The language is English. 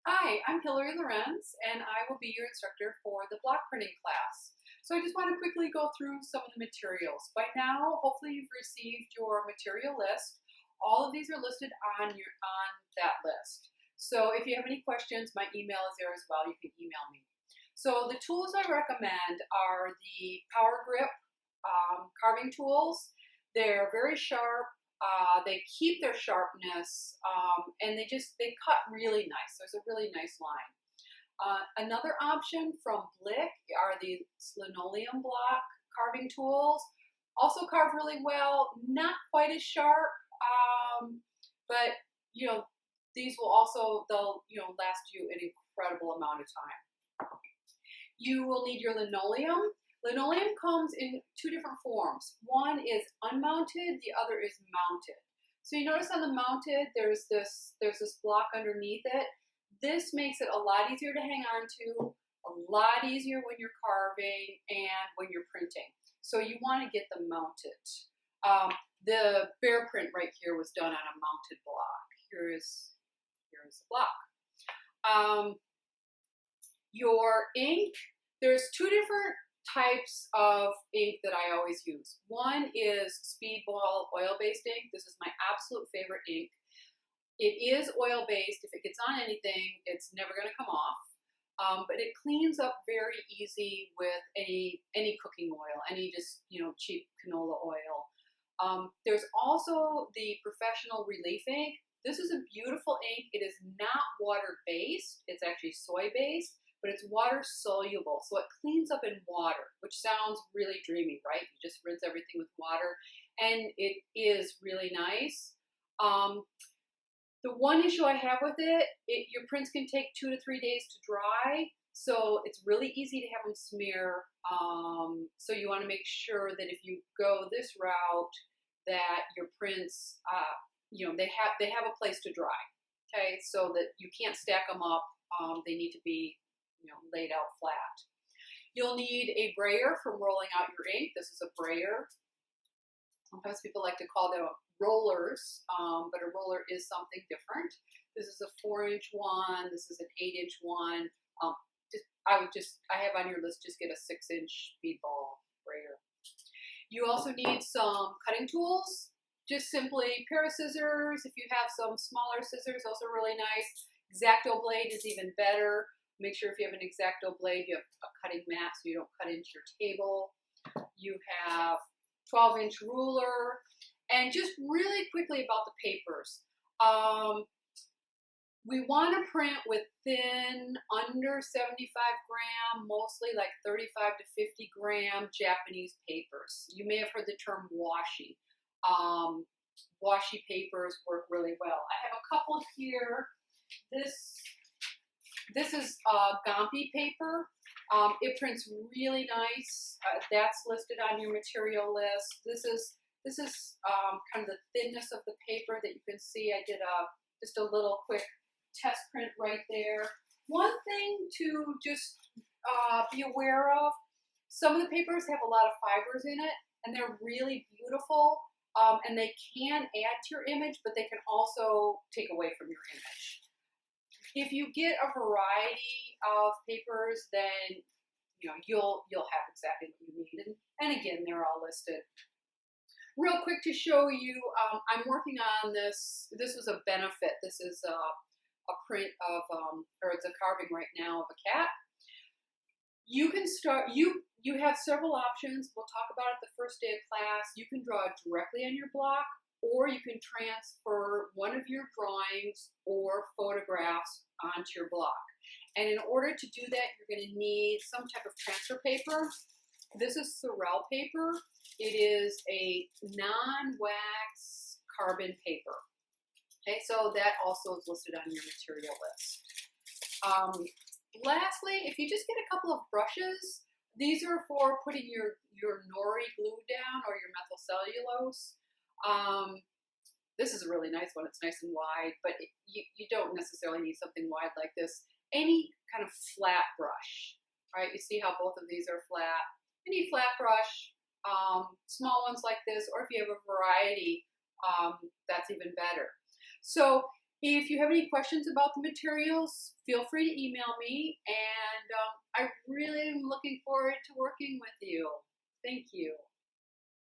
Hi, I'm Hilary Lorenz, and I will be your instructor for the block printing class. So I just want to quickly go through some of the materials. By now, hopefully you've received your material list. All of these are listed on that list. So if you have any questions, my email is there as well. You can email me. So the tools I recommend are the Power Grip carving tools. They're very sharp. They keep their sharpness, and they cut really nice. There's a really nice line. Another option from Blick are the linoleum block carving tools. Also carve really well, not quite as sharp, but these will they'll last you an incredible amount of time. You will need your linoleum. Linoleum comes in two different forms. One is unmounted, the other is mounted. So you notice on the mounted, there's this block underneath it. This makes it a lot easier to hang on to, a lot easier when you're carving and when you're printing. So you want to get them mounted. The bear print right here was done on a mounted block. Here is the block. Your ink, there's two different types of ink that I always use. One is Speedball oil-based ink. This is my absolute favorite ink. It is oil-based. If it gets on anything, it's never going to come off. But it cleans up very easy with any cooking oil, any just cheap canola oil. There's also the Professional Relief ink. This is a beautiful ink. It is not water-based. It's actually soy-based, but it's water soluble, so it cleans up in water, which sounds really dreamy, right? You just rinse everything with water, and it is really nice. The one issue I have with your prints can take 2 to 3 days to dry, so it's really easy to have them smear. So you want to make sure that if you go this route, that your prints, they have a place to dry. Okay, so that you can't stack them up. They need to be laid out flat. You'll need a brayer for rolling out your ink. This is a brayer. Sometimes people like to call them rollers, but a roller is something different. This is a 4-inch one. This is an 8-inch one. I have on your list, just get a 6-inch speedball brayer. You also need some cutting tools. Just simply a pair of scissors. If you have some smaller scissors, those are really nice. X-Acto blade is even better. Make sure if you have an X-Acto blade, you have a cutting mat so you don't cut into your table. You have 12-inch ruler. And just really quickly about the papers. We want to print with thin, under 75 gram, mostly like 35 to 50 gram Japanese papers. You may have heard the term washi. Washi papers work really well. I have a couple here. This is Gampi paper. It prints really nice. That's listed on your material list. This is kind of the thinness of the paper that you can see. I did just a little quick test print right there. One thing to just be aware of, some of the papers have a lot of fibers in it, and they're really beautiful, and they can add to your image, but they can also take away from your image. If you get a variety of papers, then you'll have exactly what you need. And again, they're all listed. Real quick to show you, I'm working on this. This was a benefit. This is a print of, or it's a carving right now of a cat. You can start, you have several options. We'll talk about it the first day of class. You can draw directly on your block, or you can transfer one of your drawings or photographs onto your block. And in order to do that, you're going to need some type of transfer paper. This is Sorel paper. It is a non-wax carbon paper. Okay, so that also is listed on your material list. Lastly, if you just get a couple of brushes, these are for putting your nori glue down or your methyl cellulose. This is a really nice one. It's nice and wide, but you don't necessarily need something wide like this. Any kind of flat brush, right? You see how both of these are flat. Any flat brush, small ones like this, or if you have a variety, that's even better. So If you have any questions about the materials, feel free to email me, and I really am looking forward to working with you. Thank you.